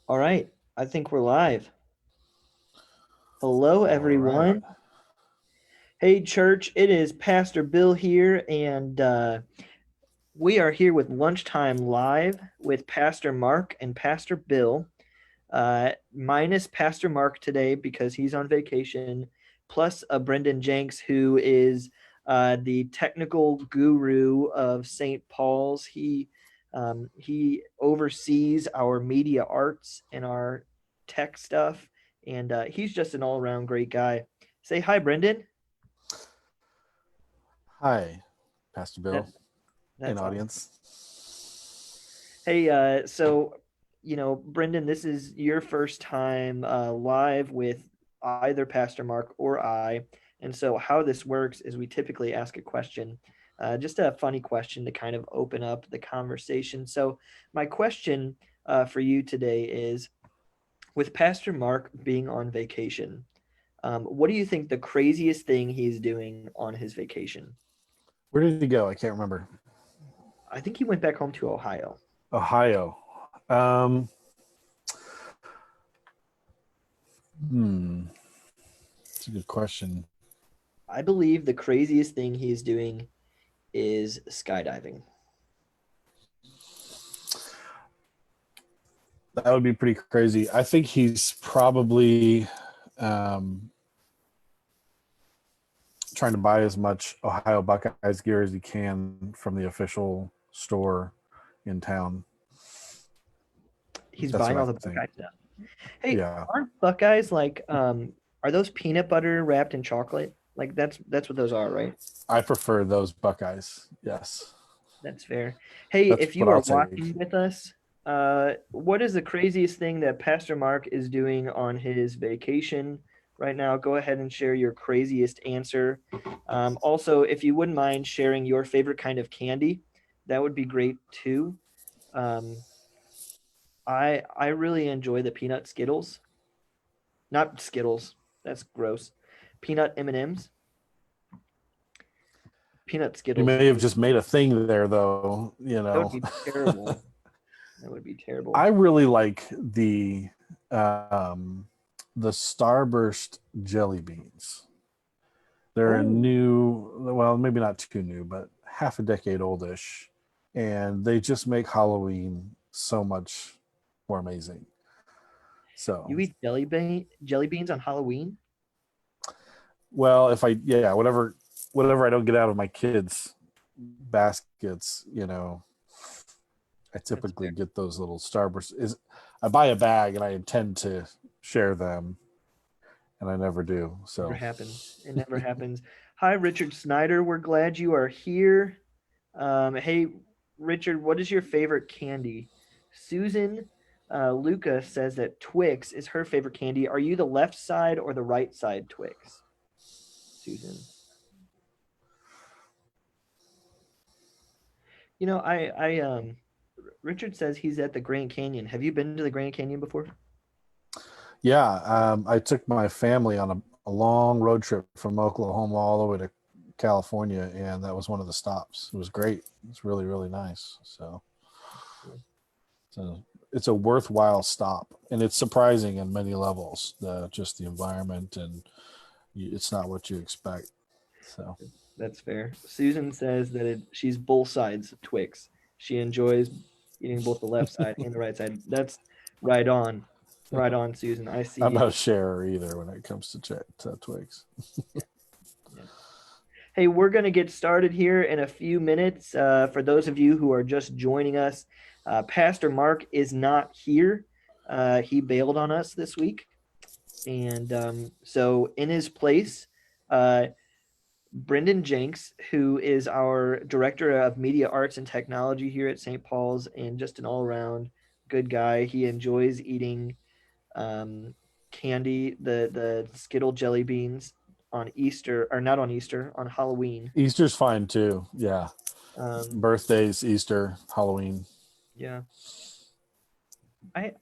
All right, I think we're live. Hello, All right. everyone. Hey, church, it is Pastor Bill here, and we are here with Lunchtime Live with Pastor Mark and Pastor Bill, minus Pastor Mark today because he's on vacation, plus Brendan Jenks, who is the technical guru of St. Paul's. He oversees our media arts and our tech stuff, and he's just an all-around great guy. Say hi, Brendan. Hi, Pastor Bill That in that's awesome. audience. Hey, Brendan, this is your first time live with either Pastor Mark or I. And so, how this works is we typically ask a question, just a funny question to kind of open up the conversation. So, my question for you today is, with Pastor Mark being on vacation, what do you think the craziest thing he's doing on his vacation? Where did he go? I can't remember. I think he went back home to Ohio. Ohio. Um, hmm. It's a good question. I believe the craziest thing he's doing is skydiving. That would be pretty crazy. I think he's probably um, trying to buy as much Ohio Buckeyes gear as he can from the official store in town. He's That's buying what all I the think. Buckeye stuff. Hey, Yeah. aren't Buckeyes like are those peanut butter wrapped in chocolate? Like that's what those are, right? I prefer those Buckeyes. Yes. That's fair. Hey, That's if what you I'll are take. watching with us, what is the craziest thing that Pastor Mark is doing on his vacation right now? Go ahead and share your craziest answer. Also, if you wouldn't mind sharing your favorite kind of candy, that would be great too. Um, I really enjoy the peanut Skittles. Not Skittles. That's gross. Peanut M&Ms. Peanut You Skittles. may have just made a thing there, though. You That would know, be terrible. That would be terrible. I really like um, the Starburst jelly beans. They're a Oh, new, well, maybe not too new, but half a decade oldish, and they just make Halloween so much more amazing. you So, eat jelly beans on Halloween? well, if I, yeah, whatever I don't get out of my kids' baskets, I That's typically fair. get those little Starburst. I buy a bag and I intend to share them, and I never do. Never So happens. It never happens. Hi, Richard Snyder. We're glad you are here. Hey, Richard, what is your favorite candy? Susan Luca says that Twix is her favorite candy. Are you the left side or the right side Twix, Susan? Richard says he's at the Grand Canyon. Have you been to the Grand Canyon before? yeah, I took my family on a long road trip from Oklahoma all the way to California, and that was one of the stops. It was great. It's really really nice. So it's a worthwhile stop, and it's surprising in many levels. Just the environment, and it's not what you expect. So That's fair. Susan says that she's both sides of Twix. She enjoys eating both the left side and the right side. That's right on. Right on, Susan. I I'm see. not a sharer either when it comes to Twigs. Yeah, yeah. Hey, we're going to get started here in a few minutes. For those of you who are just joining us, Pastor Mark is not here. He bailed on us this week. And so, in his place, uh, Brendan Jenks, who is our director of media arts and technology here at St. Paul's, and just an all around good guy. He enjoys eating um, candy, the Skittle jelly beans on Easter, or not on Easter, on Halloween. Easter's fine too. Yeah, Um, birthdays, Easter, Halloween. yeah, I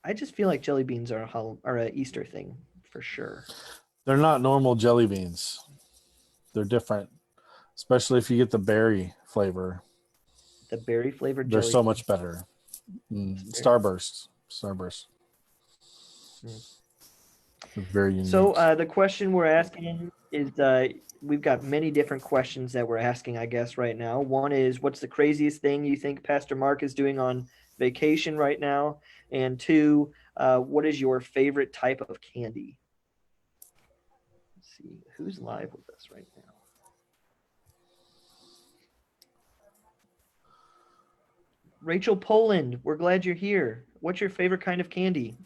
I just feel like jelly beans are a Easter thing for sure. They're not normal jelly beans. They're different, especially if you get the berry flavor. The berry flavored They're jelly so beans. much better. That's fair. Starburst. Mm. It's very So unique. the question we're asking is we've got many different questions that we're asking, I guess, right now. One is, what's the craziest thing you think Pastor Mark is doing on vacation right now? And two, what is your favorite type of candy? Let's see who's live with us right now. Rachel Poland, we're glad you're here. What's your favorite kind of candy?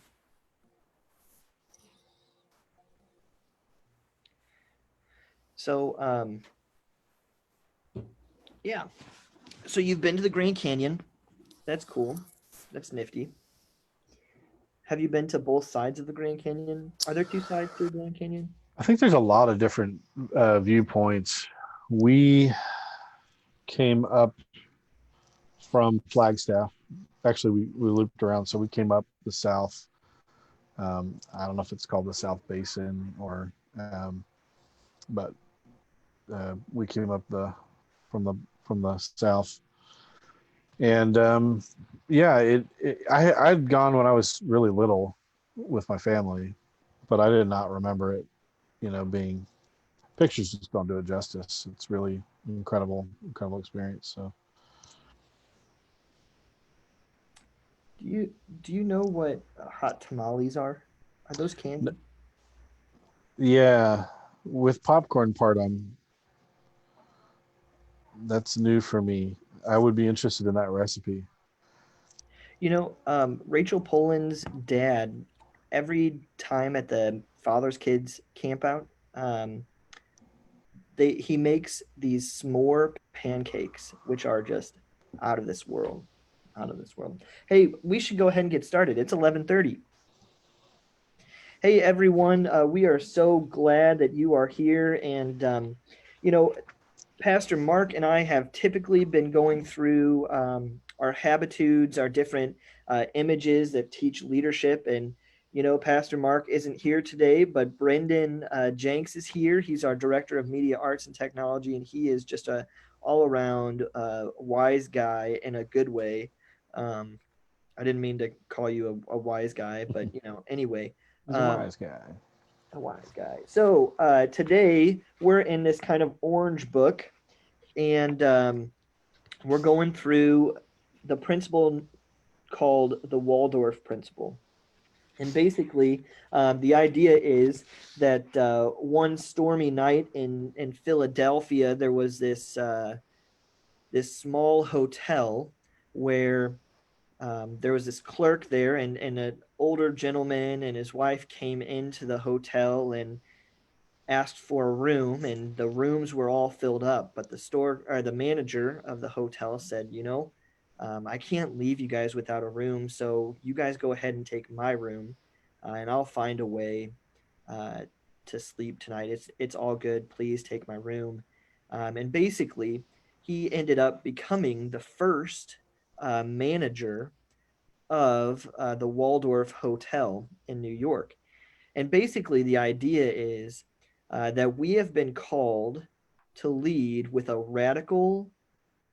So, yeah. So you've been to the Grand Canyon. That's cool. That's nifty. Have you been to both sides of the Grand Canyon? Are there two sides to the Grand Canyon? I think there's a lot of different viewpoints. We came up from Flagstaff. Actually, we looped around, so we came up the south. I don't know if it's called the South Basin but we came up from the from the south, and yeah, I'd gone when I was really little with my family, but I did not remember it. Being pictures just don't do it justice. It's really incredible experience. So Do you know what hot tamales are? Are those candy? yeah, with popcorn part, that's new for me. I would be interested in that recipe. Rachel Poland's dad, every time at the father's kids camp out, he makes these s'more pancakes, which are just out of this world, out of this world. Hey, we should go ahead and get started. It's 11:30. Hey everyone, we are so glad that you are here, and you know, Pastor Mark and I have typically been going through our habitudes, our different images that teach leadership. And, Pastor Mark isn't here today, but Brendan Jenks is here. He's our Director of Media Arts and Technology, and he is just a all around wise guy in a good way. Um, I didn't mean to call you a wise guy, but, anyway. He's a Um, wise guy. a wise guy. So today we're in this kind of orange book, and we're going through the principle called the Waldorf Principle. And basically, the idea is that one stormy night in Philadelphia, there was this small hotel where there was this clerk there, and an older gentleman and his wife came into the hotel and asked for a room, and the rooms were all filled up, but the manager of the hotel said, I can't leave you guys without a room, so you guys go ahead and take my room, and I'll find a way uh, to sleep tonight. It's all good, please take my room. And basically he ended up becoming the first manager of the Waldorf Hotel in New York. And basically, the idea is that we have been called to lead with a radical,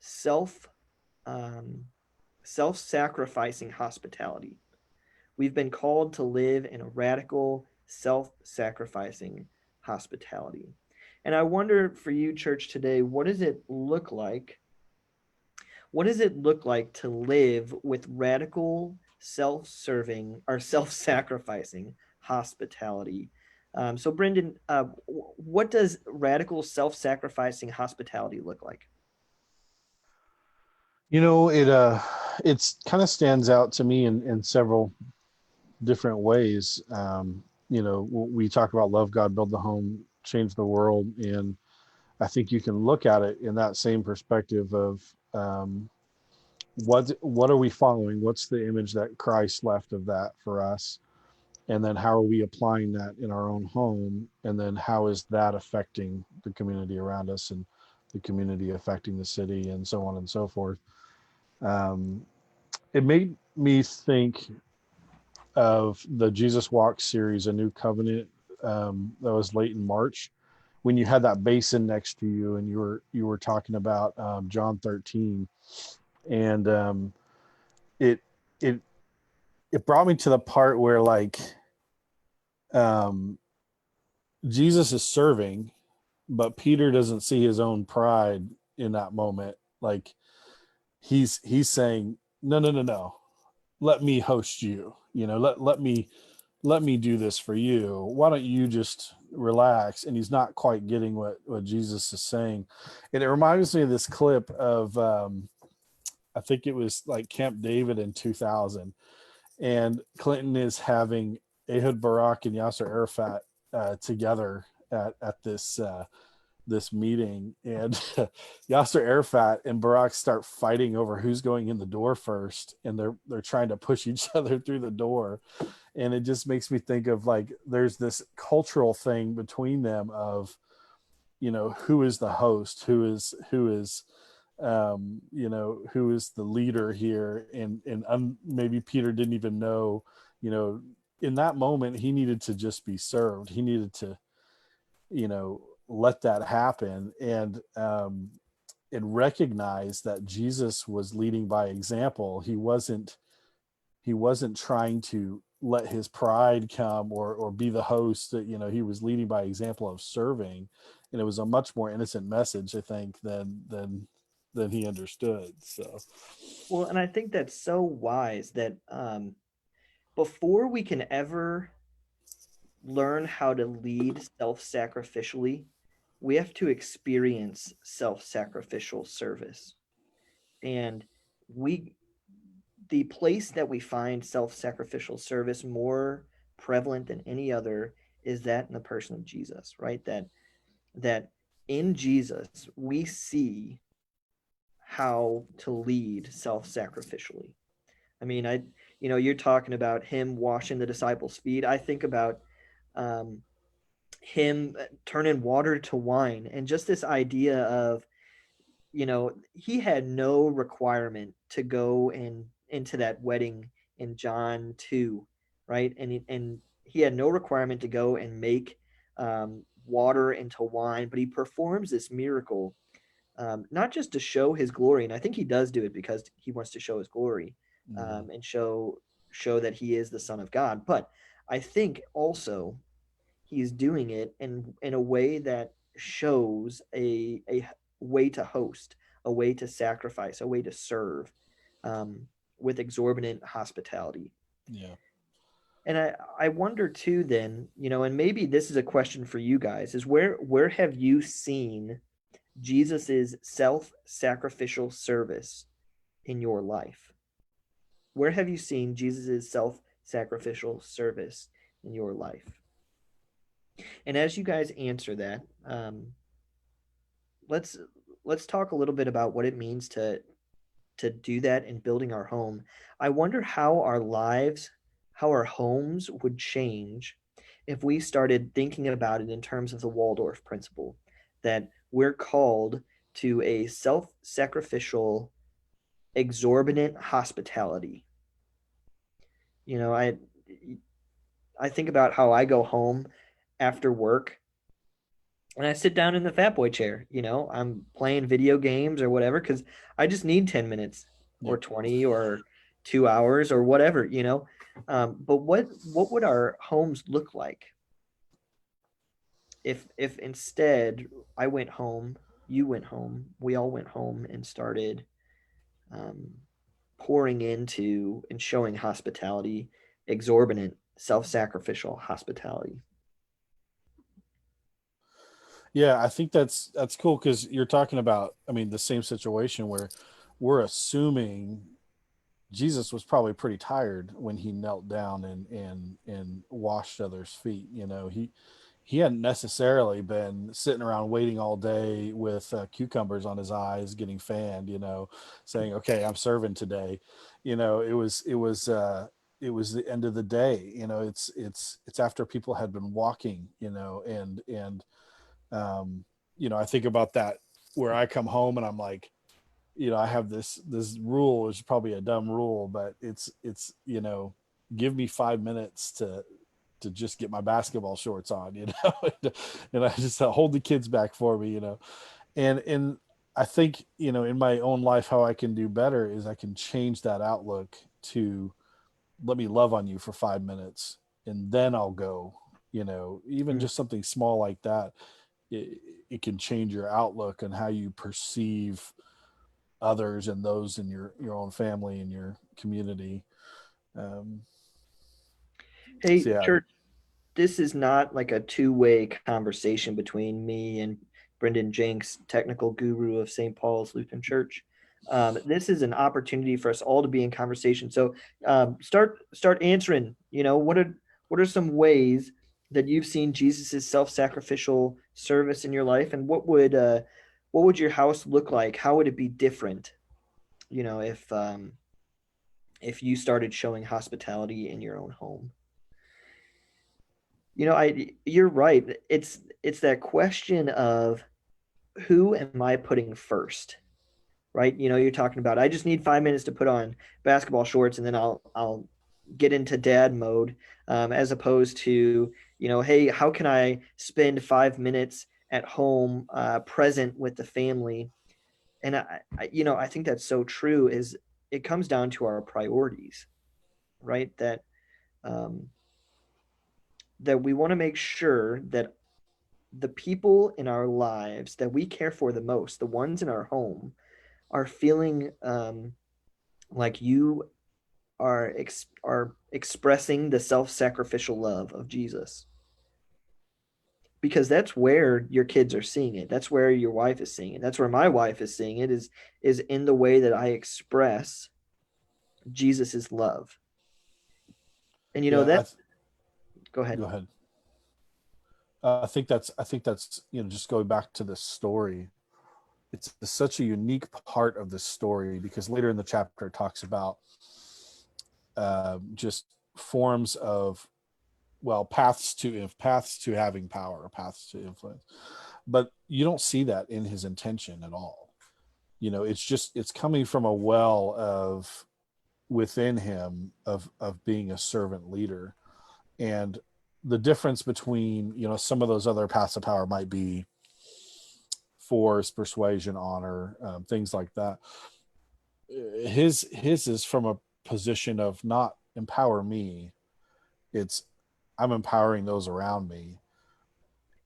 self um, self-sacrificing hospitality. We've been called to live in a radical, self-sacrificing hospitality. And I wonder for you, church, today, what does it look like? What does it look like to live with radical, self-serving or self-sacrificing hospitality? So, Brendan, what does radical, self-sacrificing hospitality look like? It's kind of stands out to me in several different ways. We talk about love God, build the home, change the world, and I think you can look at it in that same perspective of what are we following? What's the image that Christ left of that for us? And then how are we applying that in our own home? And then how is that affecting the community around us and the community affecting the city and so on and so forth? Um, it made me think of the Jesus Walk series, A New Covenant, that was late in March, when you had that basin next to you and you were talking about John 13, and it it it brought me to the part where, like, um, Jesus is serving, but Peter doesn't see his own pride in that moment. Like he's saying, no, no, no, no. Let me host you. Let me do this for you. Why don't you just relax? And he's not quite getting what Jesus is saying. And it reminds me of this clip of I think it was like Camp David in 2000, and Clinton is having Ehud Barak and Yasser Arafat together at this meeting, and Yasser Arafat and Barak start fighting over who's going in the door first, and they're trying to push each other through the door, and it just makes me think of like there's this cultural thing between them of who is the host, who is the leader here, and maybe Peter didn't even know, you know, in that moment he needed to just be served. He needed to, let that happen, and recognize that Jesus was leading by example. He wasn't trying to let his pride come or be the host. That he was leading by example of serving, and it was a much more innocent message, I think, than he understood. So Well, and I think that's so wise that before we can ever learn how to lead self-sacrificially, we have to experience self-sacrificial service. And we the place that we find self-sacrificial service more prevalent than any other is that in the person of Jesus, right? That in Jesus we see how to lead self-sacrificially. I mean, you're talking about him washing the disciples' feet. I think about um, him turning water to wine, and just this idea of, he had no requirement to go into that wedding in John 2, right? And he had no requirement to go and make water into wine, but he performs this miracle, not just to show his glory, and I think he does do it because he wants to show his glory, mm, and show that he is the Son of God. But I think also he's doing it in a way that shows a way to host, a way to sacrifice, a way to serve, um, with exorbitant hospitality. yeah. And I wonder too, then, and maybe this is a question for you guys, is where have you seen Jesus's self-sacrificial service in your life? Where have you seen Jesus's self-sacrificial service in your life? And as you guys answer that, let's let's talk a little bit about what it means to do that in building our home. I wonder how our lives, how our homes would change if we started thinking about it in terms of the Waldorf principle, that we're called to a self-sacrificial, exorbitant hospitality. You know, I think about how I go home after work and I sit down in the fat boy chair. I'm playing video games or whatever because I just need 10 minutes or Yep. 20 or 2 hours or whatever. But what would our homes look like if instead I went home, you went home, we all went home and started um, pouring into and showing hospitality, exorbitant, self-sacrificial hospitality. Yeah, I think that's cool because you're talking about, I mean, the same situation where we're assuming Jesus was probably pretty tired when he knelt down and washed others' feet. He hadn't necessarily been sitting around waiting all day with cucumbers on his eyes, getting fanned. Saying, "Okay, I'm serving today." It was the end of the day. It's after people had been walking. Um, I think about that where I come home and I'm like, I have this rule, which is probably a dumb rule, but it's give me 5 minutes to just get my basketball shorts on, and I just hold the kids back for me, and I think, in my own life, how I can do better is I can change that outlook to let me love on you for 5 minutes, and then I'll go Even just something small like that, it can change your outlook on how you perceive others and those in your own family and your community. um, Hey, so yeah. church, this is not like a two-way conversation between me and Brendan Jenks, technical guru of St. Paul's Lutheran Church. This is an opportunity for us all to be in conversation. So start answering. What are some ways that you've seen Jesus's self-sacrificial service in your life, and what would your house look like? How would it be different? If you started showing hospitality in your own home. You're right. It's that question of who am I putting first, right? You're talking about I just need 5 minutes to put on basketball shorts and then I'll get into dad mode, as opposed to hey, how can I spend 5 minutes at home, present with the family? And I think that's so true. Is it comes down to our priorities, right? Um, that we want to make sure that the people in our lives that we care for the most, the ones in our home, are feeling like you are expressing the self-sacrificial love of Jesus, because that's where your kids are seeing it. That's where your wife is seeing it. That's where my wife is seeing it, is in the way that I express Jesus's love. And Yeah, that go ahead. go ahead. I think that's just going back to this story. It's such a unique part of this story because later in the chapter it talks about just forms of, well, paths to having power, paths to influence. But you don't see that in his intention at all. It's coming from a well of within him of being a servant leader. And the difference between some of those other paths of power might be force, persuasion, honor, things like that. His is from a position of not empower me, it's I'm empowering those around me,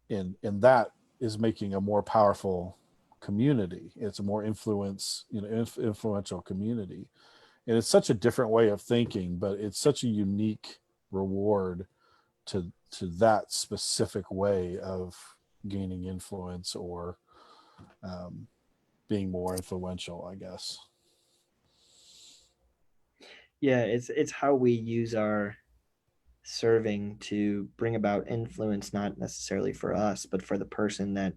and that is making a more powerful community. It's a more influential community, and it's such a different way of thinking, but it's such a unique reward to that specific way of gaining influence or um, being more influential, I guess. Yeah, it's how we use our serving to bring about influence, not necessarily for us, but for the person that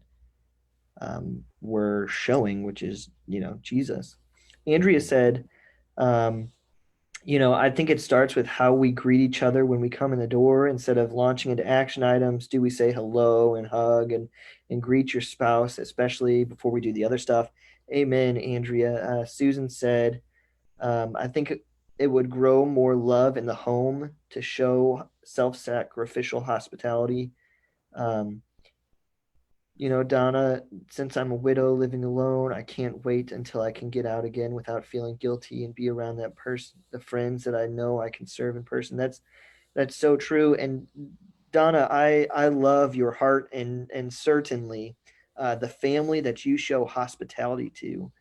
we're showing, which is, Jesus. Andrea said, um, I think it starts with how we greet each other when we come in the door. Instead of launching into action items, do we say hello and hug and greet your spouse, especially before we do the other stuff? Amen, Andrea. Susan said, I think it would grow more love in the home to show self-sacrificial hospitality. Um, Donna, since I'm a widow living alone, I can't wait until I can get out again without feeling guilty and be around that person, the friends that I know I can serve in person. That's so true. And Donna, I love your heart, and certainly the family that you show hospitality to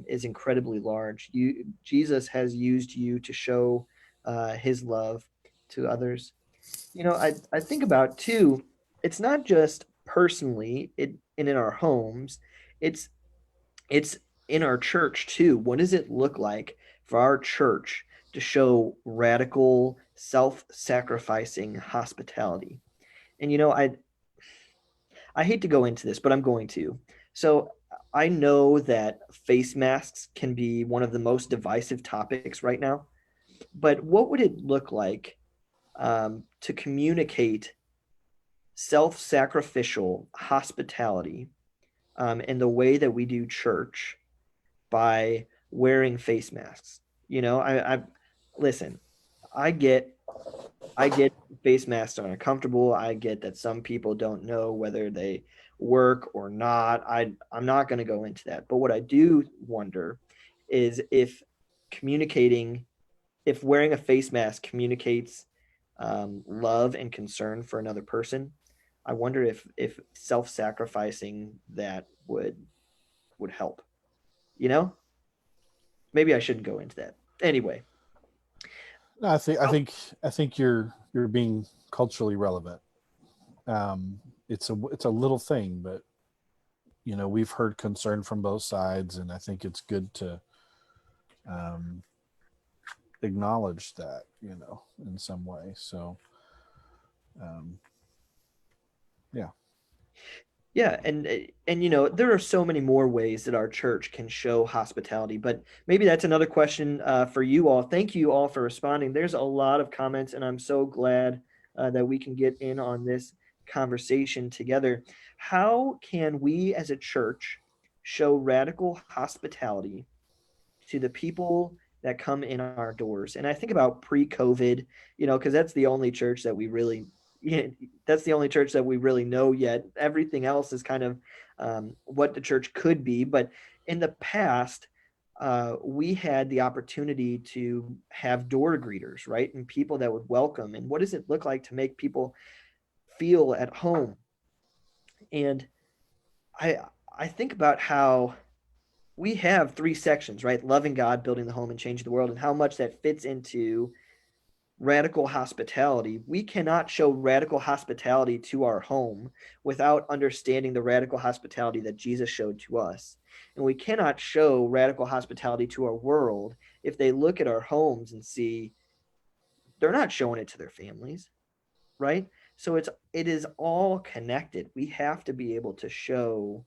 is incredibly large. Jesus has used you to show his love to others. I think about too, it's not just personally and in our homes, it's it's in our church too. What does it look like for our church to show radical self-sacrificing hospitality? And I hate to go into this, but I'm going to. So I know that face masks can be one of the most divisive topics right now, but what would it look like to communicate self-sacrificial hospitality in the way that we do church by wearing face masks? I listen. I get I get face masks are uncomfortable. I get that some people don't know whether they work or not. I'm not going to go into that. But what I do wonder is communicating if wearing a face mask communicates love and concern for another person, I wonder if self-sacrificing that would help. You know, maybe I shouldn't go into that. Anyway, No, I think I so think I think you're being culturally relevant. It's a little thing, but we've heard concern from both sides, and I think it's good to um, acknowledge that in some way. So um, yeah. yeah, and there are so many more ways that our church can show hospitality, but maybe that's another question for you all. Thank you all for responding. There's a lot of comments, and I'm so glad that we can get in on this conversation together. How can we as a church show radical hospitality to the people that come in our doors? And I think about pre-COVID, because that's the only church that we really, yeah, that's the only church that we really know yet. Everything else is kind of what the church could be. But in the past, we had the opportunity to have door greeters, right? And people that would welcome. And what does it look like to make people feel at home? And I I think about how we have three sections, right? Loving God, building the home, and changing the world, and how much that fits into radical hospitality. We cannot show radical hospitality to our home without understanding the radical hospitality that Jesus showed to us. And we cannot show radical hospitality to our world if they look at our homes and see they're not showing it to their families, right? So it is all connected. We have to be able to show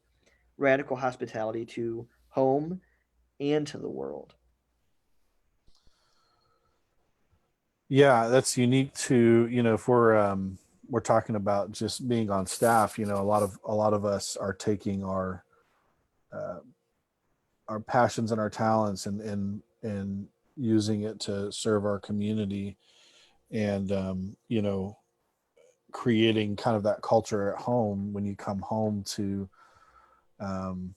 radical hospitality to home and to the world. Yeah, that's unique to if we're talking about just being on staff. A lot of us are taking uh, our passions and our talents and using it to serve our community, and creating kind of that culture at home. When you come home um,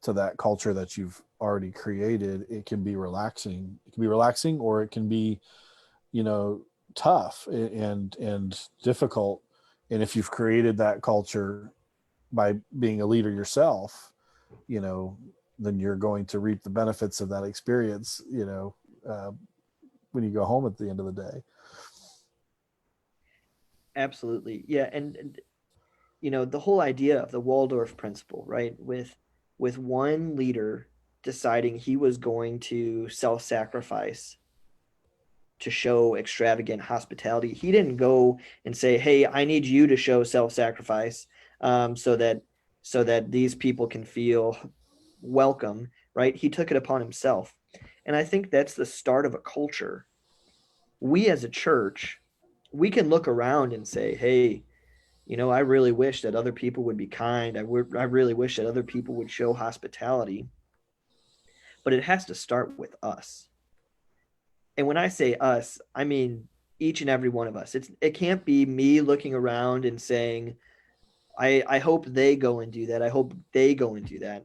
to that culture that you've already created, it can be relaxing. It can be relaxing, or it can be you know tough and difficult. And if you've created that culture by being a leader yourself, you know then you're going to reap the benefits of that experience, uh, when you go home at the end of the day. Absolutely. Yeah, and the whole idea of the Waldorf principle, right? With one leader deciding he was going to self-sacrifice to show extravagant hospitality. He didn't go and say, "Hey, I need you to show self-sacrifice so that these people can feel welcome," right? He took it upon himself. And I think that's the start of a culture. We as a church, we can look around and say, "Hey, I really wish that other people would be kind. I really wish that other people would show hospitality." But it has to start with us. And when I say us, I mean each and every one of us. It can't be me looking around and saying, I hope they go and do that. I hope they go and do that.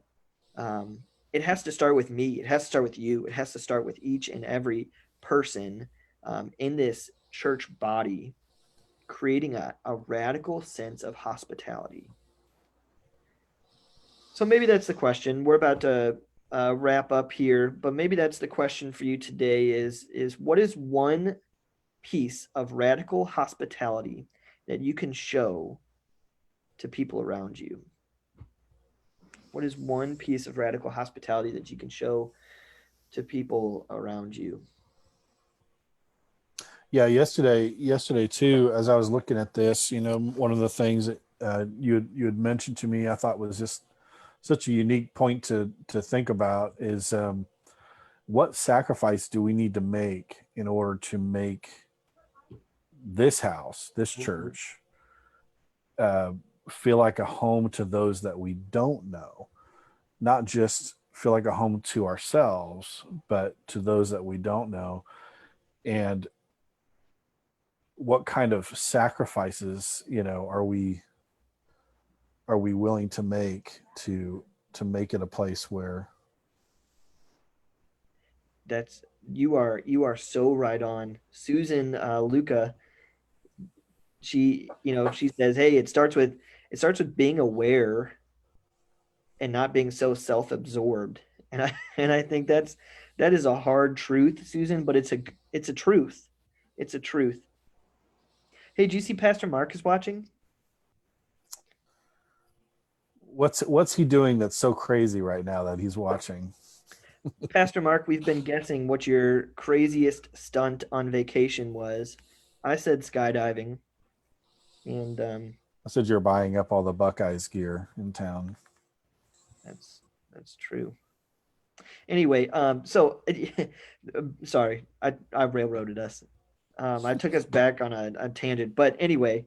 It has to start with me. It has to start with you. It has to start with each and every person in this church body, creating a radical sense of hospitality. So maybe that's the question. We're about to wrap up here, but maybe that's the question for you today: is what is one piece of radical hospitality that you can show to people around you? What is one piece of radical hospitality that you can show to people around you? Yeah, yesterday too, as I was looking at this, one of the things that you had mentioned to me, I thought was just such a unique point to think about is, what sacrifice do we need to make in order to make this house, this church, uh, feel like a home to those that we don't know, not just feel like a home to ourselves, but to those that we don't know. And what kind of sacrifices, are we willing to make to make it a place where That's You are so right on. Susan Luca, she says, hey, it starts with being aware and not being so self-absorbed. And I think that is a hard truth, Susan, but it's a truth. It's a truth. Hey, do you see Pastor Mark is watching? What's he doing that's so crazy right now that he's watching? Pastor Mark, we've been guessing what your craziest stunt on vacation was. I said skydiving, and I said you're buying up all the Buckeyes gear in town. that's true. Anyway, so sorry, I railroaded us. I took us back on a tangent, but anyway,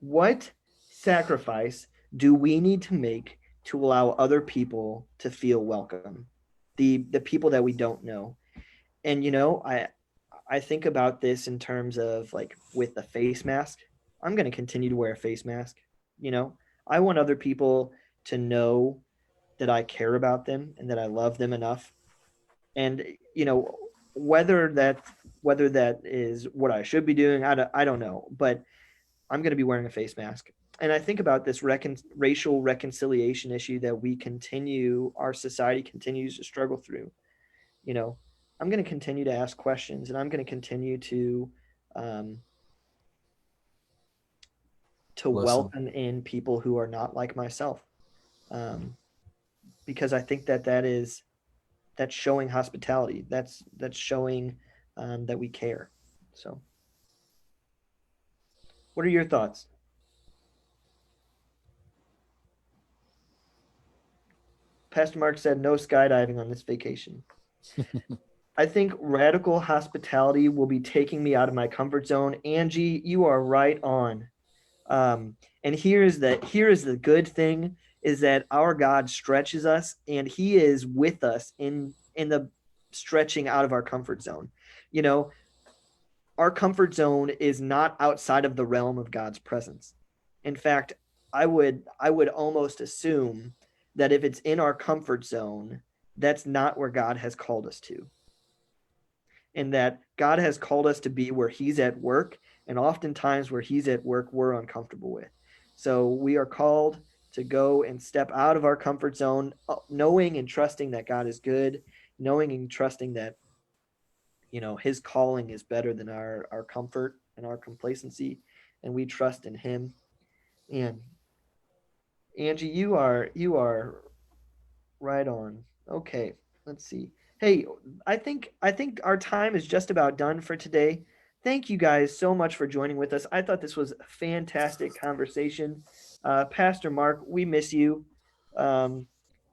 what sacrifice do we need to make to allow other people to feel welcome? The people that we don't know. And I think about this in terms of like with the face mask. I'm going to continue to wear a face mask. You know, I want other people to know that I care about them and that I love them enough. And whether that whether that is what I should be doing, I don't know, but I'm going to be wearing a face mask. And I think about this racial reconciliation issue that our society continues to struggle through. You know, I'm going to continue to ask questions, and I'm going to continue um, to Listen, welcome in people who are not like myself, um, because I think that's showing hospitality. That's showing that we care. So, what are your thoughts? Pastor Mark said no skydiving on this vacation. I think radical hospitality will be taking me out of my comfort zone. Angie, you are right on. And here is the good thing is that our God stretches us, and He is with us in the stretching out of our comfort zone. You know, our comfort zone is not outside of the realm of God's presence. In fact, I would almost assume that if it's in our comfort zone, that's not where God has called us to. And that God has called us to be where He's at work, and oftentimes where He's at work, we're uncomfortable with. So we are called to go and step out of our comfort zone, knowing and trusting that God is good, knowing and trusting that His calling is better than our comfort and our complacency, and we trust in Him. And Angie, you are right on. Okay, let's see. Hey, I think our time is just about done for today. Thank you guys so much for joining with us. I thought this was a fantastic conversation. Pastor Mark, we miss you, um,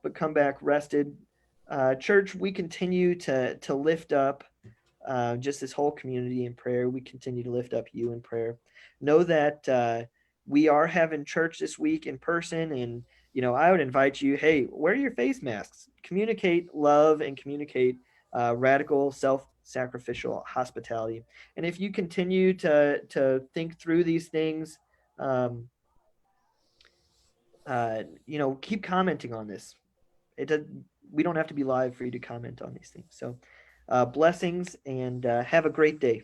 but come back rested. Church, we continue to lift up just this whole community in prayer. We continue to lift up you in prayer. Know that we are having church this week in person, and I would invite you. Hey, wear your face masks. Communicate love and communicate radical, self-sacrificial hospitality. And if you continue to think through these things, um, keep commenting on this. It does, we don't have to be live for you to comment on these things. So, blessings and have a great day.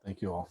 thank you all.